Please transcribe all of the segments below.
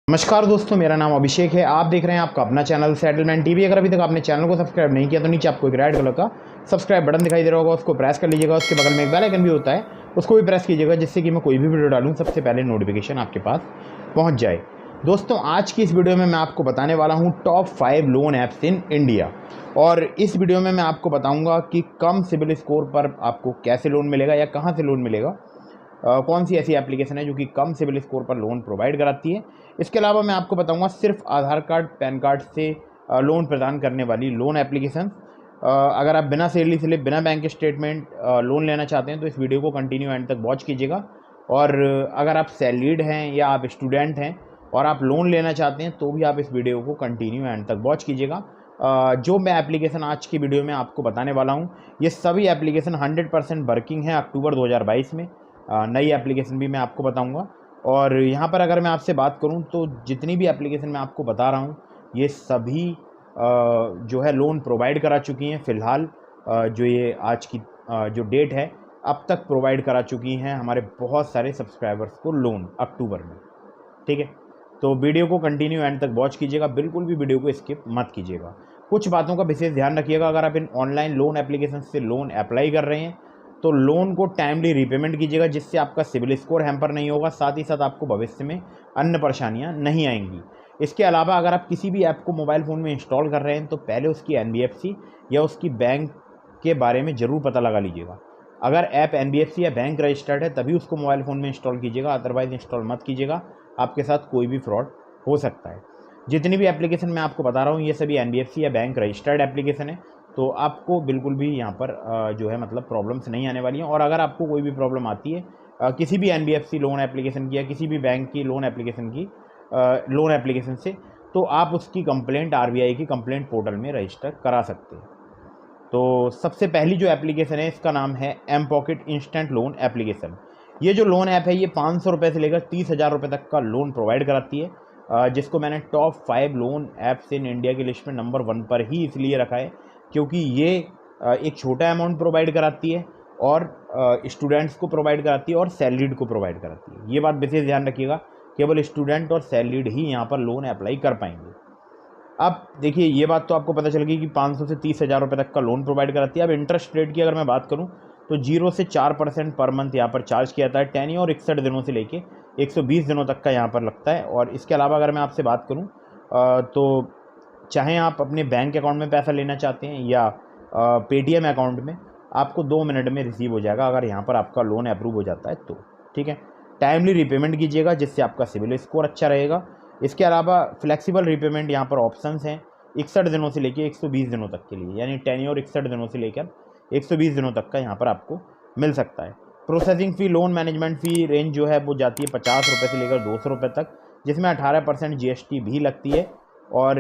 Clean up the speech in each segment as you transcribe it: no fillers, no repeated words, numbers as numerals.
नमस्कार दोस्तों, मेरा नाम अभिषेक है। आप देख रहे हैं आपका अपना चैनल सेटलमेंट टीवी। अगर अभी तक आपने चैनल को सब्सक्राइब नहीं किया तो नीचे आपको एक रेड कलर का सब्सक्राइब बटन दिखाई दे रहा होगा, उसको प्रेस कर लीजिएगा। उसके बगल में एक बेल आइकन भी होता है, उसको भी प्रेस कीजिएगा, जिससे कि मैं कोई भी वीडियो डालूँ सबसे पहले नोटिफिकेशन आपके पास पहुँच जाए। दोस्तों, आज की इस वीडियो में मैं आपको बताने वाला हूँ top 5 loan apps in India. और इस वीडियो में मैं आपको बताऊँगा कि कम सिबिल स्कोर पर आपको कैसे लोन मिलेगा या कहाँ से लोन मिलेगा। कौन सी ऐसी एप्लीकेशन है जो कि कम सिबिल स्कोर पर लोन प्रोवाइड कराती है। इसके अलावा मैं आपको बताऊंगा सिर्फ आधार कार्ड पैन कार्ड से लोन प्रदान करने वाली लोन एप्लीकेशन। अगर आप बिना सैलरी स्लिप बिना बैंक स्टेटमेंट लोन लेना चाहते हैं तो इस वीडियो को कंटिन्यू एंड तक वॉच कीजिएगा। और अगर आप सैलरीड हैं या आप स्टूडेंट हैं और आप लोन लेना चाहते हैं तो भी आप इस वीडियो को कंटिन्यू एंड तक वॉच कीजिएगा। जो मैं एप्लीकेशन आज की वीडियो में आपको बताने वाला हूँ, ये सभी एप्लीकेशन 100% वर्किंग है अक्टूबर 2022 में। नई एप्लीकेशन भी मैं आपको बताऊंगा। और यहाँ पर अगर मैं आपसे बात करूँ तो जितनी भी एप्लीकेशन मैं आपको बता रहा हूँ ये सभी जो है लोन प्रोवाइड करा चुकी हैं। फ़िलहाल जो ये आज की जो डेट है अब तक प्रोवाइड करा चुकी हैं हमारे बहुत सारे सब्सक्राइबर्स को लोन अक्टूबर में। ठीक है, तो वीडियो को कंटिन्यू एंड तक वॉच कीजिएगा, बिल्कुल भी वीडियो को स्किप मत कीजिएगा। कुछ बातों का विशेष ध्यान रखिएगा। अगर आप इन ऑनलाइन लोन एप्लीकेशन से लोन अप्लाई कर रहे हैं तो लोन को टाइमली रीपेमेंट कीजिएगा, जिससे आपका सिबिल स्कोर हैम्पर नहीं होगा, साथ ही साथ आपको भविष्य में अन्य परेशानियां नहीं आएंगी। इसके अलावा अगर आप किसी भी ऐप को मोबाइल फ़ोन में इंस्टॉल कर रहे हैं तो पहले उसकी एनबीएफसी या उसकी बैंक के बारे में ज़रूर पता लगा लीजिएगा। अगर ऐप एनबीएफसी या बैंक रजिस्टर्ड है तभी उसको मोबाइल फ़ोन में इंस्टॉल कीजिएगा, अदरवाइज़ इंस्टॉल मत कीजिएगा। आपके साथ कोई भी फ्रॉड हो सकता है। जितनी भी एप्लीकेशन मैं आपको बता रहा हूँ ये सभी एनबीएफसी या बैंक रजिस्टर्ड एप्लीकेशन है, तो आपको बिल्कुल भी यहाँ पर जो है मतलब प्रॉब्लम्स नहीं आने वाली हैं। और अगर आपको कोई भी प्रॉब्लम आती है किसी भी एनबीएफसी लोन एप्लीकेशन की या किसी भी बैंक की लोन एप्लीकेशन से, तो आप उसकी कंप्लेंट आरबीआई की कंप्लेंट पोर्टल में रजिस्टर करा सकते हैं। तो सबसे पहली जो एप्लीकेशन है इसका नाम है M Pokket instant loan application. ये जो लोन ऐप है ये 500 रुपये से लेकर 30,000 रुपये तक का लोन प्रोवाइड कराती है, जिसको मैंने top 5 loan apps in India की लिस्ट में नंबर 1 पर ही इसलिए रखा है क्योंकि ये एक छोटा अमाउंट प्रोवाइड कराती है और स्टूडेंट्स को प्रोवाइड कराती है और सैलरीड को प्रोवाइड कराती है। ये बात विशेष ध्यान रखिएगा, केवल स्टूडेंट और सैलरीड ही यहाँ पर लोन अप्लाई कर पाएंगे। अब देखिए, ये बात तो आपको पता चल गई कि 500 से 30,000 रुपये तक का लोन प्रोवाइड कराती है। अब इंटरेस्ट रेट की अगर मैं बात करूँ तो 0 से 4% पर मंथ यहाँ पर चार्ज किया जाता है। टेन्योर 61 दिनों से लेके 120 दिनों तक का यहाँ पर लगता है। और इसके अलावा अगर मैं आपसे बात करूँ तो चाहे आप अपने बैंक अकाउंट में पैसा लेना चाहते हैं या पेटीएम अकाउंट में, आपको 2 मिनट में रिसीव हो जाएगा अगर यहाँ पर आपका लोन अप्रूव हो जाता है तो। ठीक है, टाइमली रीपेमेंट कीजिएगा जिससे आपका सिबिल स्कोर अच्छा रहेगा। इसके अलावा फ्लेक्सिबल रीपेमेंट यहाँ पर ऑप्शंस हैं 61 दिनों से लेकर 120 दिनों तक के लिए, यानी टेन्योर 61 दिनों से लेकर 120 दिनों तक का यहाँ पर आपको मिल सकता है। प्रोसेसिंग फ़ी, लोन मैनेजमेंट फ़ी रेंज जो है वो जाती है 50 रुपये से लेकर 200 रुपये तक, जिसमें 18% जीएसटी भी लगती है। और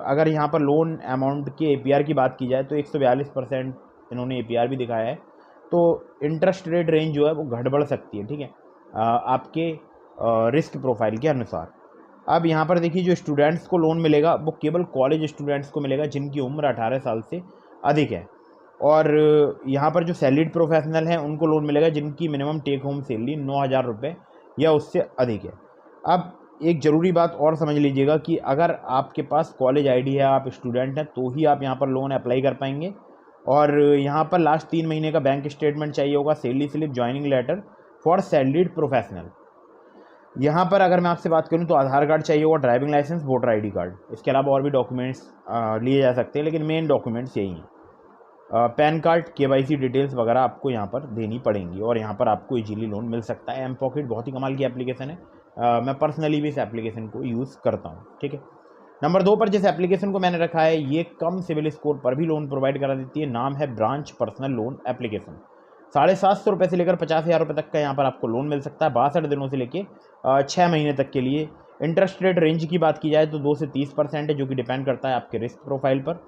अगर यहाँ पर लोन अमाउंट के एपीआर की बात की जाए तो 142% इन्होंने एपीआर भी दिखाया है। तो इंटरेस्ट रेट रेंज जो है वो घट बढ़ सकती है, ठीक है, आपके रिस्क प्रोफाइल के अनुसार। अब यहाँ पर देखिए, जो स्टूडेंट्स को लोन मिलेगा वो केवल कॉलेज स्टूडेंट्स को मिलेगा जिनकी उम्र 18 साल से अधिक है। और यहाँ पर जो सैलरीड प्रोफेशनल हैं उनको लोन मिलेगा जिनकी मिनिमम टेक होम सैलरी 9,000 रुपये या उससे अधिक है। अब एक ज़रूरी बात और समझ लीजिएगा कि अगर आपके पास कॉलेज आईडी है, आप स्टूडेंट हैं, तो ही आप यहाँ पर लोन अप्लाई कर पाएंगे। और यहाँ पर लास्ट 3 महीने का बैंक स्टेटमेंट चाहिए होगा, salary slip, joining letter for salaried professional. यहाँ पर अगर मैं आपसे बात करूँ तो आधार कार्ड चाहिए होगा, driving licence, voter ID card. इसके अलावा और भी डॉक्यूमेंट्स लिए जा सकते हैं, लेकिन मेन डॉक्यूमेंट्स यही हैं। पैन कार्ड, केवाईसी डिटेल्स वगैरह आपको यहाँ पर देनी पड़ेंगी और यहाँ पर आपको इजीली लोन मिल सकता है। एम पॉकेट बहुत ही कमाल की एप्लीकेशन है, मैं पर्सनली भी इस एप्लीकेशन को यूज़ करता हूँ। ठीक है, नंबर 2 पर जिस एप्लीकेशन को मैंने रखा है ये कम सिविल स्कोर पर भी लोन प्रोवाइड करा देती है। नाम है ब्रांच पर्सनल लोन एप्लीकेशन। 750 रुपये से लेकर 50,000 रुपये तक का यहाँ पर आपको लोन मिल सकता है 62 दिनों से लेकर 6 महीने तक के लिए। इंटरेस्ट रेट रेंज की बात की जाए तो 2 से 30% है, जो कि डिपेंड करता है आपके रिस्क प्रोफाइल पर।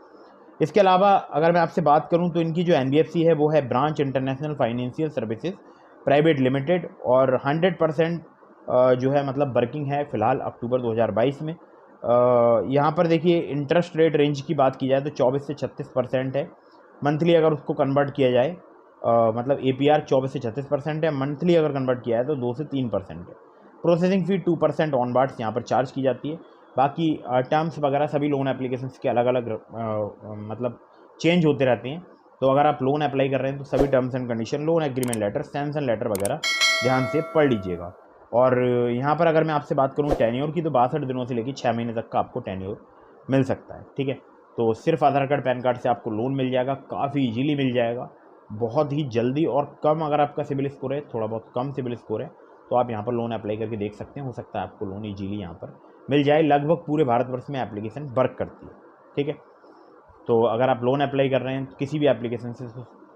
इसके अलावा अगर मैं आपसे बात करूं तो इनकी जो एनबीएफसी है वो है branch international financial services private limited, और 100% जो है मतलब वर्किंग है फ़िलहाल अक्टूबर 2022 में। यहाँ पर देखिए, इंटरेस्ट रेट रेंज की बात की जाए तो 24 से 36% है। मंथली अगर उसको कन्वर्ट किया जाए मतलब एपीआर 24 से 36% है, मंथली अगर कन्वर्ट किया है तो 2 से 3% है। प्रोसेसिंग फ़ी 2% ऑन बार्ड्स यहाँ पर चार्ज की जाती है। बाकी टर्म्स वगैरह सभी लोन एप्लीकेशंस के अलग अलग मतलब चेंज होते रहते हैं। तो अगर आप लोन अप्लाई कर रहे हैं तो सभी terms and condition, loan agreement letter, sanction letter वगैरह ध्यान से पढ़ लीजिएगा। और यहाँ पर अगर मैं आपसे बात करूँ टेन्योर की, तो 62 दिनों से लेकर 6 महीने तक का आपको टेन्योर मिल सकता है। ठीक है, तो सिर्फ आधार कार्ड पैन कार्ड से आपको लोन मिल जाएगा, काफ़ी इजीली मिल जाएगा, बहुत ही जल्दी और कम। अगर आपका सिबिल स्कोर है, थोड़ा बहुत कम सिबिल स्कोर है, तो आप यहाँ पर लोन अप्लाई करके देख सकते हैं, हो सकता है आपको लोन इजीली यहाँ पर मिल जाए। लगभग पूरे भारतवर्ष में एप्लीकेशन वर्क करती है। ठीक है, तो अगर आप लोन अप्लाई कर रहे हैं किसी भी एप्लीकेशन से,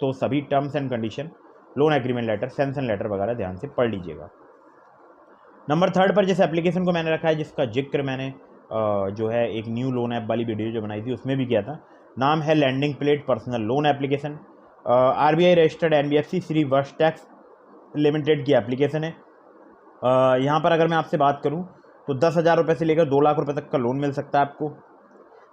तो सभी terms and condition, loan agreement letter, sanction letter वगैरह ध्यान से पढ़ लीजिएगा। नंबर 3 पर जिस एप्लीकेशन को मैंने रखा है, जिसका जिक्र मैंने जो है एक न्यू लोन ऐप वाली वीडियो जो बनाई थी उसमें भी किया था, नाम है lending plate personal loan application. RBI registered NBFC Shri वर्स्टेक्स लिमिटेड की एप्लीकेशन है। यहाँ पर अगर मैं आपसे बात करूँ तो 10,000 रुपये से लेकर 2 लाख रुपए तक का लोन मिल सकता है आपको।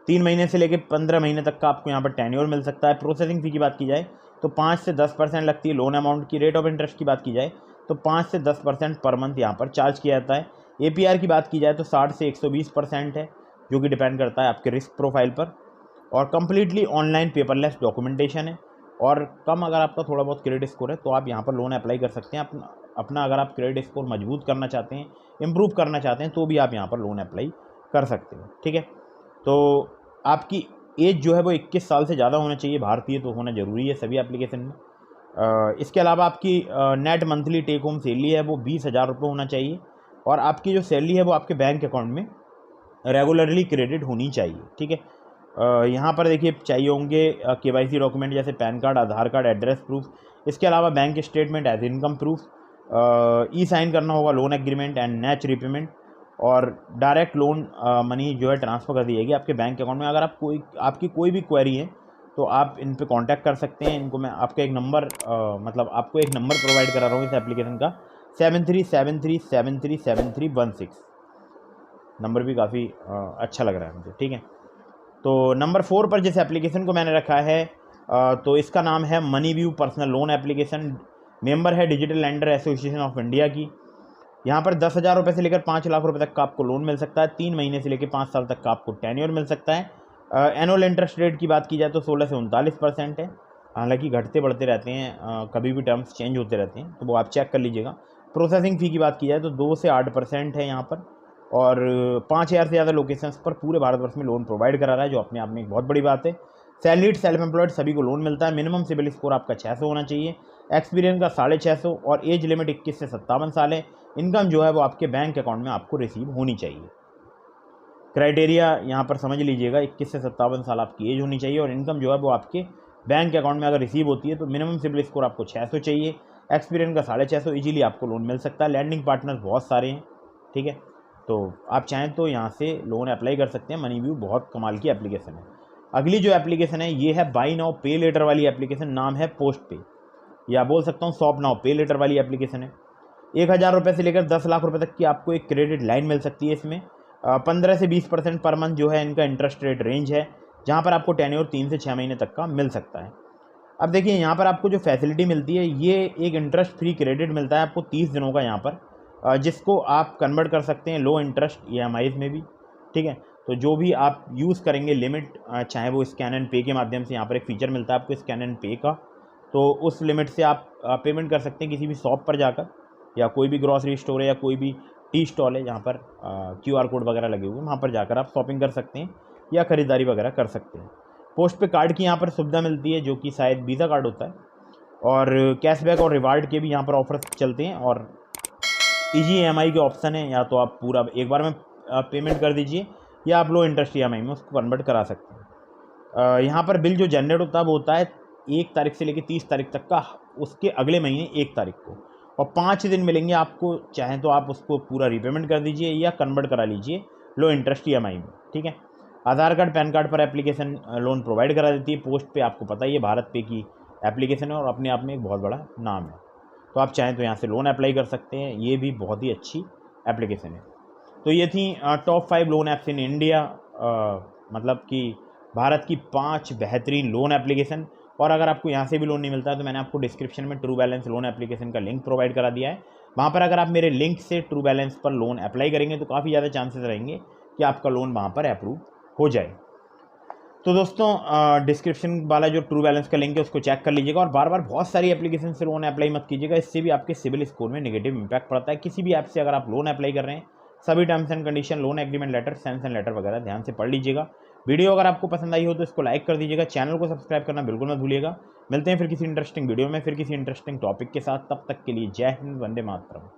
3 महीने से लेकर 15 महीने तक का आपको यहाँ पर टेन्योर मिल सकता है। प्रोसेसिंग फ़ी की बात की जाए तो 5 से 10% लगती है लोन अमाउंट की। रेट ऑफ इंटरेस्ट की बात की जाए तो 5 से 10% पर मंथ यहाँ पर चार्ज किया जाता है। APR की बात की जाए तो 60 से 120% है, जो कि डिपेंड करता है आपके रिस्क प्रोफाइल पर। और कम्प्लीटली ऑनलाइन पेपरलेस डॉक्यूमेंटेशन है। और कम अगर आपका थोड़ा बहुत क्रेडिट स्कोर है तो आप यहाँ पर लोन अप्लाई कर सकते हैं। अपना अगर आप क्रेडिट स्कोर मजबूत करना चाहते हैं, इम्प्रूव करना चाहते हैं, तो भी आप यहाँ पर लोन अप्लाई कर सकते हैं। ठीक है, तो आपकी एज जो है वो 21 साल से ज़्यादा होना चाहिए, भारतीय तो होना ज़रूरी है सभी एप्लीकेशन में। इसके अलावा आपकी net monthly take home salary है वो 20,000 रुपये होना चाहिए। और आपकी जो सैलरी है वो आपके बैंक अकाउंट में रेगुलरली क्रेडिट होनी चाहिए। ठीक है, यहाँ पर देखिए चाहिए होंगे KYC डॉक्यूमेंट जैसे PAN card, Aadhaar card, address proof. इसके अलावा bank statement as income proof, sign करना होगा loan agreement and NACH repayment. और डायरेक्ट लोन मनी जो है ट्रांसफ़र कर दी जाएगी आपके बैंक अकाउंट में। अगर आपकी कोई भी क्वेरी है तो आप इन पे कांटेक्ट कर सकते हैं। इनको मैं आपका एक नंबर मतलब आपको एक नंबर प्रोवाइड करा रहा हूँ इस एप्लीकेशन का, 7373737316। नंबर भी काफ़ी अच्छा लग रहा है मुझे। ठीक है, तो नंबर 4 पर जिस एप्लीकेशन को मैंने रखा है तो इसका नाम है Money View personal loan application. Member है digital lender association of India की। यहाँ पर 10,000 रुपये से लेकर 5 लाख रुपए तक का आपको लोन मिल सकता है। 3 महीने से लेकर 5 साल तक का आपको टेन्योर मिल सकता है। एनुअल इंटरेस्ट रेट की बात की जाए तो 16 से 39% है। हालांकि घटते बढ़ते रहते हैं, कभी भी टर्म्स चेंज होते रहते हैं, तो वो आप चेक कर लीजिएगा। प्रोसेसिंग फ़ी की बात की जाए तो 2 से 8% है यहाँ पर। और 5,000 से ज़्यादा लोकेशंस पर पूरे भारतवर्ष में लोन प्रोवाइड करा रहा है, जो अपने आप में एक बहुत बड़ी बात है। सैलरीड, सेल्फ एम्प्लॉयड सभी को लोन मिलता है। मिनिमम सिबिल स्कोर आपका 600 होना चाहिए, एक्सपीरियंस का 650 और एज लिमिट 21 से 57 साल है। इनकम जो है वो आपके बैंक अकाउंट में आपको रिसीव होनी चाहिए। क्राइटेरिया यहाँ पर समझ लीजिएगा, 21 से 57 साल आपकी एज होनी चाहिए और इनकम जो है वो आपके बैंक अकाउंट में अगर रिसीव होती है तो मिनिमम सिबिल स्कोर आपको 600 चाहिए, एक्सपीरियंस का 650, ईजिली आपको लोन मिल सकता है। लैंडिंग पार्टनर्स बहुत सारे हैं। ठीक है, तो आप चाहें तो यहाँ से लोन अप्लाई कर सकते हैं। मनी व्यू बहुत कमाल की एप्लीकेशन है। अगली जो एप्लीकेशन है ये है बाई नाउ पे लेटर वाली एप्लीकेशन, नाम है पोस्ट पे, या बोल सकता हूँ शॉप नाउ पे लेटर वाली एप्लीकेशन है। 1,000 रुपये से लेकर 10 लाख रुपए तक की आपको एक क्रेडिट लाइन मिल सकती है। इसमें 15 से 20% पर मंथ जो है इनका इंटरेस्ट रेट रेंज है, जहाँ पर आपको टेन्योर 3 से 6 महीने तक का मिल सकता है। अब देखिए यहाँ पर आपको जो फैसिलिटी मिलती है, ये एक इंटरेस्ट फ्री क्रेडिट मिलता है आपको 30 दिनों का यहाँ पर, जिसको आप कन्वर्ट कर सकते हैं लो इंटरेस्ट EMIs में भी। ठीक है, तो जो भी आप यूज़ करेंगे लिमिट, चाहे वो स्कैन एंड पे के माध्यम से, यहाँ पर एक फ़ीचर मिलता है आपको स्कैन एंड पे का, तो उस लिमिट से आप पेमेंट कर सकते हैं किसी भी शॉप पर जाकर, या कोई भी ग्रॉसरी स्टोर है या कोई भी टी स्टॉल है जहाँ पर QR कोड वगैरह लगे हुए हैं, वहाँ पर जाकर आप शॉपिंग कर सकते हैं या ख़रीदारी वगैरह कर सकते हैं। पोस्ट पे कार्ड की यहाँ पर सुविधा मिलती है, जो कि शायद वीज़ा कार्ड होता है। और कैशबैक और रिवार्ड के भी यहाँ पर ऑफर्स चलते हैं। और ईजी EMI के ऑप्शन है, या तो आप पूरा एक बार में पेमेंट कर दीजिए, या आप लो इंटरेस्ट EMI में उसको कन्वर्ट करा सकते हैं। यहाँ पर बिल जो जनरेट होता है वो होता है 1 तारीख से लेकर 30 तारीख तक का, उसके अगले महीने 1 तारीख को, और 5 दिन मिलेंगे आपको। चाहें तो आप उसको पूरा रीपेमेंट कर दीजिए या कन्वर्ट करा लीजिए लो इंटरेस्ट EMI में। ठीक है, आधार कार्ड पैन कार्ड पर एप्लीकेशन लोन प्रोवाइड करा देती है। पोस्ट पे आपको पता ही है भारत पे की एप्लीकेशन है और अपने आप में एक बहुत बड़ा नाम है, तो आप चाहें तो यहाँ से लोन अप्लाई कर सकते हैं। ये भी बहुत ही अच्छी एप्लीकेशन है। तो ये थी top 5 loan apps in India, मतलब कि भारत की 5 बेहतरीन लोन एप्लीकेशन। और अगर आपको यहाँ से भी लोन नहीं मिलता है तो मैंने आपको डिस्क्रिप्शन में ट्रू बैलेंस लोन एप्लीकेशन का लिंक प्रोवाइड करा दिया है। वहाँ पर अगर आप मेरे लिंक से ट्रू बैलेंस पर लोन अप्लाई करेंगे तो काफ़ी ज़्यादा चांसेस रहेंगे कि आपका लोन वहाँ पर अप्रूव हो जाए। तो दोस्तों डिस्क्रिप्शन वाला जो ट्रू बैलेंस का लिंक है उसको चेक कर लीजिएगा, और बार बार बहुत सारी एप्लीकेशन से लोन अप्लाई मत कीजिएगा, इससे भी आपके सिविल स्कोर में नेगेटिव इंपैक्ट पड़ता है। किसी भी ऐप से अगर आप लोन अप्लाई कर रहे हैं, सभी terms and condition, loan agreement letter, sanction letter वगैरह ध्यान से पढ़ लीजिएगा। वीडियो अगर आपको पसंद आई हो तो इसको लाइक कर दीजिएगा, चैनल को सब्सक्राइब करना बिल्कुल मत भूलिएगा। मिलते हैं फिर किसी इंटरेस्टिंग वीडियो में, फिर किसी इंटरेस्टिंग टॉपिक के साथ। तब तक के लिए जय हिंद, वंदे मातरम।